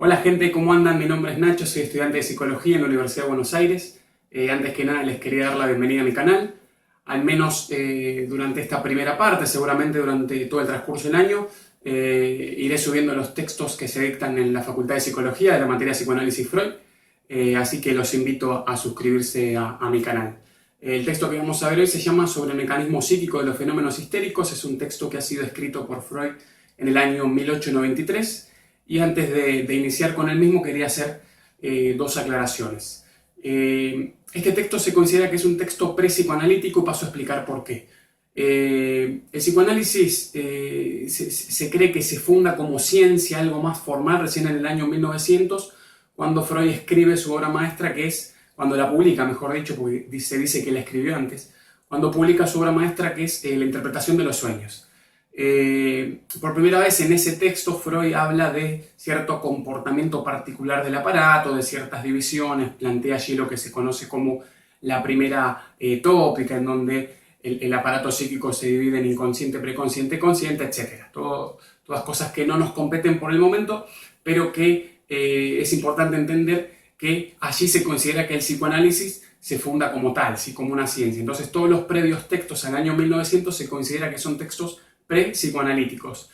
Hola gente, ¿cómo andan? Mi nombre es Nacho, soy estudiante de Psicología en la Universidad de Buenos Aires. Antes que nada les quería dar la bienvenida a mi canal, al menos durante esta primera parte, seguramente durante todo el transcurso del año, iré subiendo los textos que se dictan en la Facultad de Psicología de la materia Psicoanálisis Freud, así que los invito a suscribirse a mi canal. El texto que vamos a ver hoy se llama Sobre el mecanismo psíquico de los fenómenos histéricos. Es un texto que ha sido escrito por Freud en el año 1893. Y antes de iniciar con el mismo quería hacer dos aclaraciones. Este texto se considera que es un texto pre-psicoanalítico y paso a explicar por qué. El psicoanálisis se cree que se funda como ciencia, algo más formal, recién en el año 1900, cuando Freud escribe su obra maestra, que es, cuando la publica, mejor dicho, porque se dice que la escribió antes, cuando publica su obra maestra, que es la interpretación de los sueños. Por primera vez en ese texto Freud habla de cierto comportamiento particular del aparato, de ciertas divisiones, plantea allí lo que se conoce como la primera tópica, en donde el aparato psíquico se divide en inconsciente, preconsciente, consciente, etc. Todas cosas que no nos competen por el momento, pero que es importante entender que allí se considera que el psicoanálisis se funda como tal, ¿sí? Como una ciencia. Entonces todos los previos textos al año 1900 se considera que son textos pre-psicoanalíticos.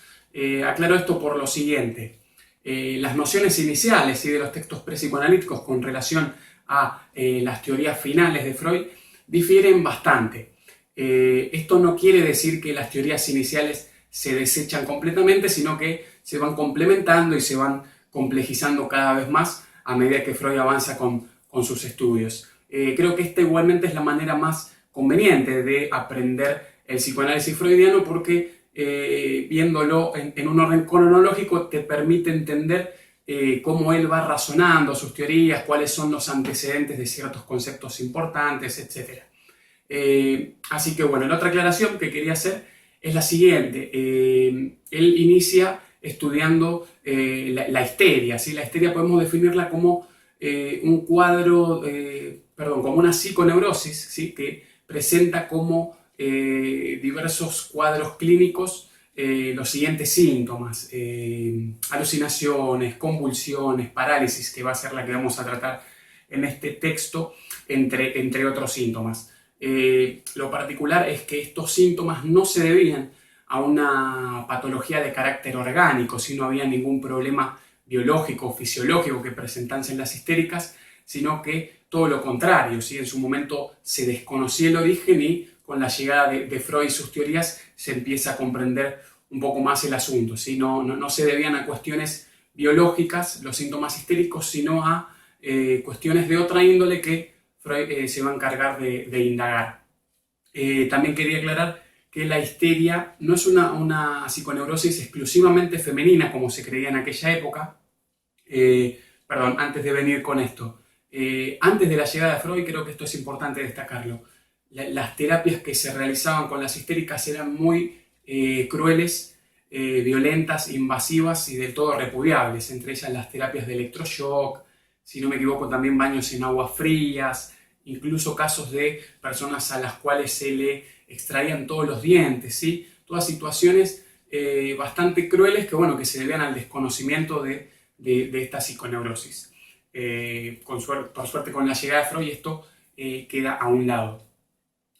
Aclaro esto por lo siguiente. Las nociones iniciales, ¿sí?, de los textos pre-psicoanalíticos con relación a las teorías finales de Freud difieren bastante. Esto no quiere decir que las teorías iniciales se desechan completamente, sino que se van complementando y se van complejizando cada vez más a medida que Freud avanza con sus estudios. Creo que esta igualmente es la manera más conveniente de aprender el psicoanálisis freudiano, porque viéndolo en un orden cronológico te permite entender cómo él va razonando sus teorías, cuáles son los antecedentes de ciertos conceptos importantes, etc. Así que bueno, la otra aclaración que quería hacer es la siguiente. Él inicia estudiando la histeria, ¿sí? La histeria podemos definirla como un cuadro, como una psiconeurosis, ¿sí?, que presenta como diversos cuadros clínicos los siguientes síntomas: alucinaciones, convulsiones, parálisis, que va a ser la que vamos a tratar en este texto, entre otros síntomas. Lo particular es que estos síntomas no se debían a una patología de carácter orgánico, si no había ningún problema biológico o fisiológico que presentasen las histéricas, sino que todo lo contrario, ¿sí? En su momento se desconocía el origen y con la llegada de Freud y sus teorías se empieza a comprender un poco más el asunto, ¿sí? No se debían a cuestiones biológicas los síntomas histéricos, sino a cuestiones de otra índole que Freud se va a encargar de indagar. También quería aclarar que la histeria no es una psiconeurosis exclusivamente femenina, como se creía en aquella época. Antes de venir con esto. Antes de la llegada de Freud, creo que esto es importante destacarlo. Las terapias que se realizaban con las histéricas eran muy crueles, violentas, invasivas y del todo repudiables. Entre ellas las terapias de electroshock, si no me equivoco también baños en aguas frías, incluso casos de personas a las cuales se le extraían todos los dientes, ¿sí? Todas situaciones bastante crueles que se debían al desconocimiento de esta psiconeurosis. Por suerte con la llegada de Freud esto queda a un lado.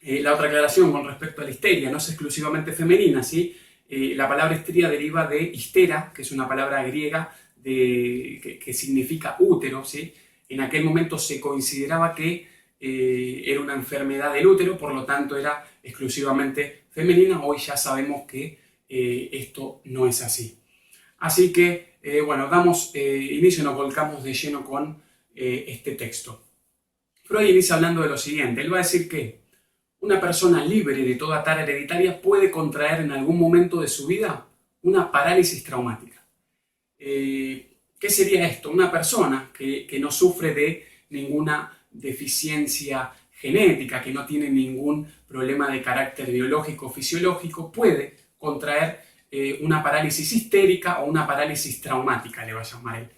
La otra aclaración con respecto a la histeria: no es exclusivamente femenina, ¿sí? La palabra histeria deriva de histera, que es una palabra griega que significa útero, ¿sí? En aquel momento se consideraba que era una enfermedad del útero, por lo tanto era exclusivamente femenina. Hoy ya sabemos que esto no es así. Así que, damos inicio y nos volcamos de lleno con este texto. Freud inicia hablando de lo siguiente. Él va a decir que una persona libre de toda tara hereditaria puede contraer en algún momento de su vida una parálisis traumática. ¿Qué sería esto? Una persona que no sufre de ninguna deficiencia genética, que no tiene ningún problema de carácter biológico o fisiológico, puede contraer una parálisis histérica o una parálisis traumática, le va a llamar él.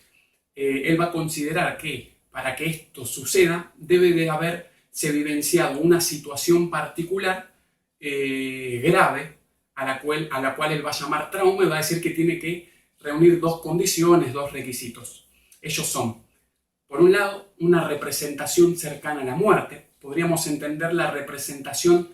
Él va a considerar que para que esto suceda debe de haberse vivenciado una situación particular grave a la cual él va a llamar trauma, y va a decir que tiene que reunir dos condiciones, dos requisitos. Ellos son, por un lado, una representación cercana a la muerte. Podríamos entender la representación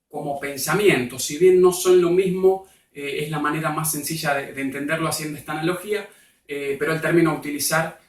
como pensamiento. Si bien no son lo mismo, es la manera más sencilla de entenderlo haciendo esta analogía, pero el término a utilizar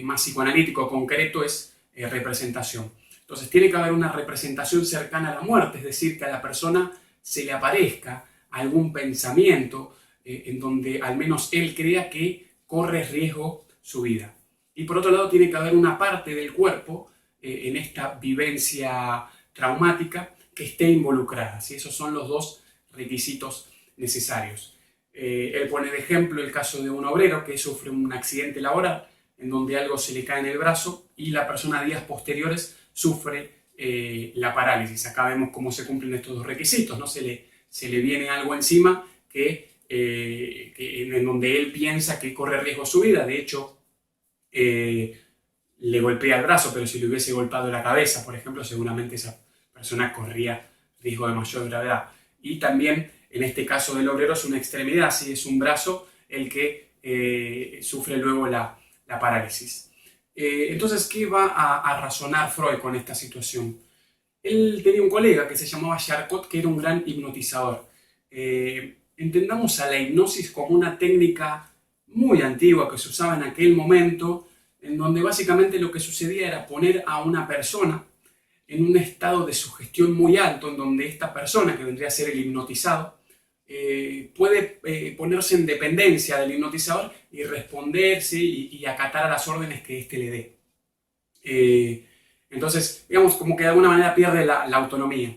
más psicoanalítico concreto es representación. Entonces tiene que haber una representación cercana a la muerte, es decir, que a la persona se le aparezca algún pensamiento en donde al menos él crea que corre riesgo su vida. Y por otro lado tiene que haber una parte del cuerpo en esta vivencia traumática que esté involucrada, ¿sí? Esos son los dos requisitos necesarios. Él pone de ejemplo el caso de un obrero que sufre un accidente laboral en donde algo se le cae en el brazo y la persona a días posteriores sufre la parálisis. Acá vemos cómo se cumplen estos dos requisitos, ¿no? Se le viene algo encima en donde él piensa que corre riesgo su vida. De hecho, le golpea el brazo, pero si le hubiese golpeado la cabeza, por ejemplo, seguramente esa persona corría riesgo de mayor gravedad. Y también, en este caso del obrero, es una extremidad, ¿sí? Es un brazo el que sufre luego la parálisis. Entonces, ¿qué va a razonar Freud con esta situación? Él tenía un colega que se llamaba Charcot, que era un gran hipnotizador. Entendamos a la hipnosis como una técnica muy antigua que se usaba en aquel momento, en donde básicamente lo que sucedía era poner a una persona en un estado de sugestión muy alto, en donde esta persona, que vendría a ser el hipnotizado, puede ponerse en dependencia del hipnotizador y responderse y acatar a las órdenes que éste le dé. Entonces, digamos, como que de alguna manera pierde la autonomía.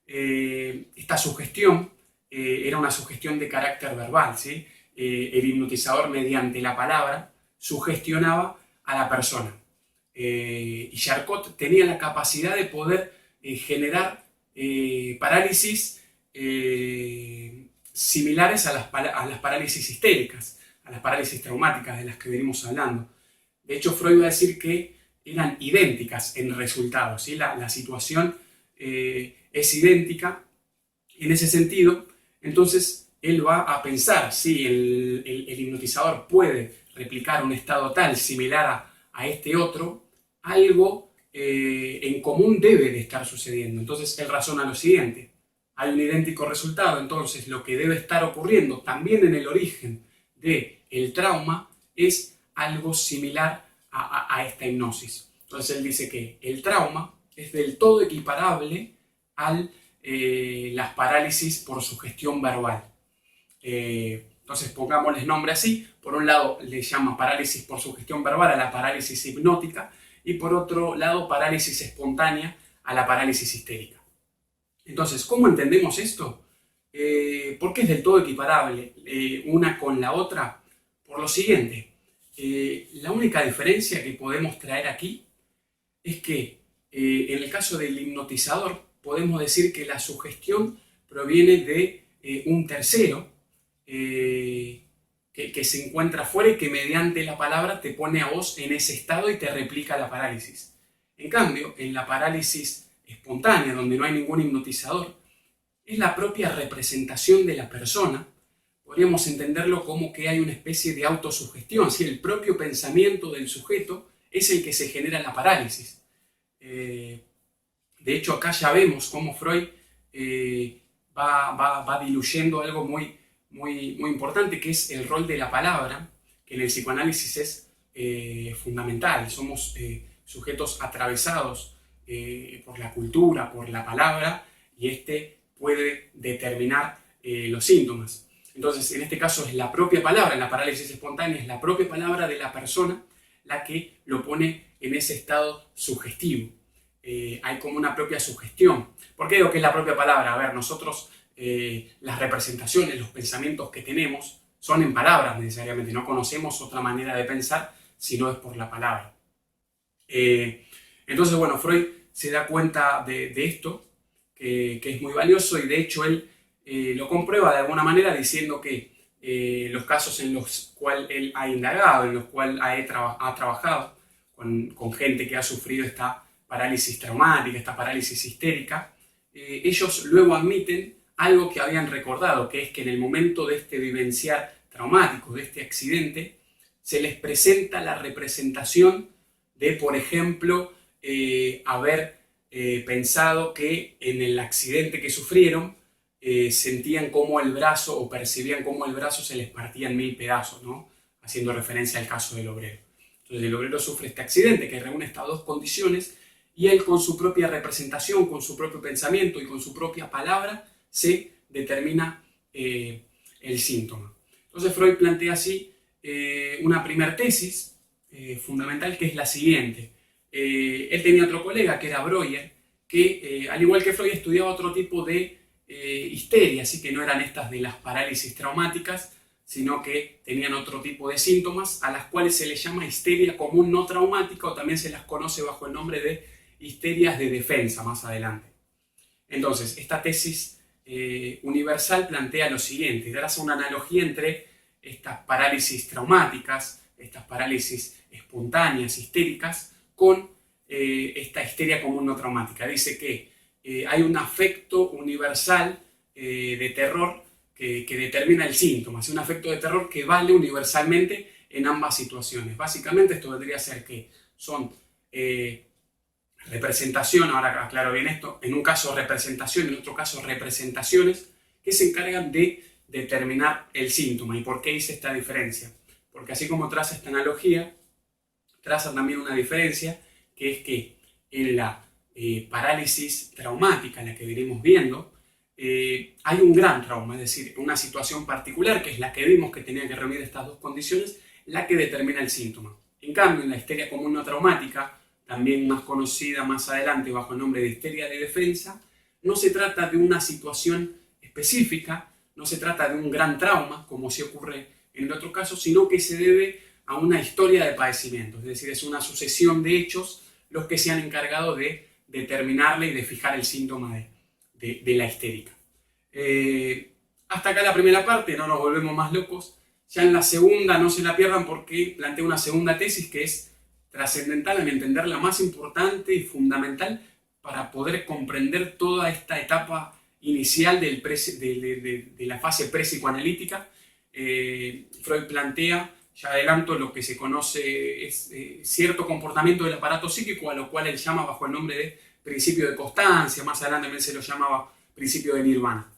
Esta sugestión era una sugestión de carácter verbal, ¿sí? El hipnotizador, mediante la palabra, sugestionaba a la persona. Y Charcot tenía la capacidad de poder generar parálisis similares a las parálisis histéricas, a las parálisis traumáticas de las que venimos hablando. De hecho, Freud va a decir que eran idénticas en resultados, ¿sí? La situación es idéntica en ese sentido. Entonces, él va a pensar si el hipnotizador puede replicar un estado tal similar a este otro, algo en común debe de estar sucediendo. Entonces, él razona lo siguiente. Hay un idéntico resultado, entonces lo que debe estar ocurriendo también en el origen del trauma es algo similar a esta hipnosis. Entonces él dice que el trauma es del todo equiparable a las parálisis por sugestión verbal. Entonces pongámosles nombre así. Por un lado le llama parálisis por sugestión verbal a la parálisis hipnótica y por otro lado parálisis espontánea a la parálisis histérica. Entonces, ¿cómo entendemos esto? ¿Por qué es del todo equiparable una con la otra? Por lo siguiente, la única diferencia que podemos traer aquí es que en el caso del hipnotizador podemos decir que la sugestión proviene de un tercero que se encuentra afuera y que mediante la palabra te pone a vos en ese estado y te replica la parálisis. En cambio, en la parálisis espontánea, donde no hay ningún hipnotizador, es la propia representación de la persona. Podríamos entenderlo como que hay una especie de autosugestión, ¿sí? El propio pensamiento del sujeto es el que se genera la parálisis. De hecho, acá ya vemos cómo Freud va diluyendo algo muy importante, que es el rol de la palabra, que en el psicoanálisis es fundamental. Somos sujetos atravesados por la cultura, por la palabra, y este puede determinar los síntomas. Entonces, en este caso es la propia palabra, en la parálisis espontánea, es la propia palabra de la persona la que lo pone en ese estado sugestivo. Hay como una propia sugestión. ¿Por qué digo que es la propia palabra? A ver, nosotros las representaciones, los pensamientos que tenemos son en palabras necesariamente, no conocemos otra manera de pensar si no es por la palabra. Entonces, bueno, Freud se da cuenta de esto, que es muy valioso, y de hecho él lo comprueba de alguna manera diciendo que los casos en los cuales él ha indagado, en los cuales ha trabajado con gente que ha sufrido esta parálisis traumática, esta parálisis histérica, ellos luego admiten algo que habían recordado, que es que en el momento de este vivenciar traumático, de este accidente, se les presenta la representación de, por ejemplo, haber pensado que en el accidente que sufrieron sentían como el brazo o percibían como el brazo se les partía en 1000 pedazos, ¿no? Haciendo referencia al caso del obrero. Entonces el obrero sufre este accidente que reúne estas dos condiciones y él con su propia representación, con su propio pensamiento y con su propia palabra se determina el síntoma. Entonces Freud plantea así una primera tesis fundamental que es la siguiente. Él tenía otro colega que era Breuer, que al igual que Freud estudiaba otro tipo de histeria, así que no eran estas de las parálisis traumáticas, sino que tenían otro tipo de síntomas a las cuales se les llama histeria común no traumática o también se las conoce bajo el nombre de histerias de defensa más adelante. Entonces, esta tesis universal plantea lo siguiente, traza una analogía entre estas parálisis traumáticas, estas parálisis espontáneas, histéricas, con esta histeria común no traumática. Dice que hay un afecto universal de terror que determina el síntoma, es un afecto de terror que vale universalmente en ambas situaciones. Básicamente esto vendría a ser que son representación, ahora aclaro bien esto, en un caso representación, en otro caso representaciones, que se encargan de determinar el síntoma. ¿Y por qué hice esta diferencia? Porque así como traza esta analogía, traza también una diferencia, que es que en la parálisis traumática, en la que venimos viendo, hay un gran trauma, es decir, una situación particular, que es la que vimos que tenía que reunir estas dos condiciones, la que determina el síntoma. En cambio, en la histeria común no traumática, también más conocida más adelante bajo el nombre de histeria de defensa, no se trata de una situación específica, no se trata de un gran trauma, como sí ocurre en el otro caso, sino que se debe a una historia de padecimiento, es decir, es una sucesión de hechos los que se han encargado de determinarle y de fijar el síntoma de la histérica. Hasta acá la primera parte, no nos volvemos más locos. Ya en la segunda no se la pierdan porque planteo una segunda tesis que es trascendental, a mi entender, la más importante y fundamental para poder comprender toda esta etapa inicial de la fase pre-psicoanalítica. Freud plantea, ya adelanto, lo que se conoce es cierto comportamiento del aparato psíquico, a lo cual él llama bajo el nombre de principio de constancia, más adelante también se lo llamaba principio de nirvana.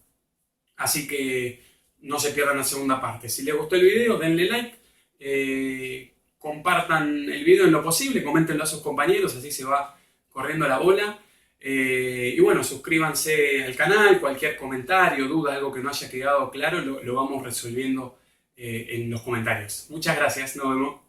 Así que no se pierdan la segunda parte. Si les gustó el video, denle like, compartan el video en lo posible, coméntenlo a sus compañeros, así se va corriendo la bola. Y bueno, suscríbanse al canal, cualquier comentario, duda, algo que no haya quedado claro, lo vamos resolviendo en los comentarios. Muchas gracias, nos vemos.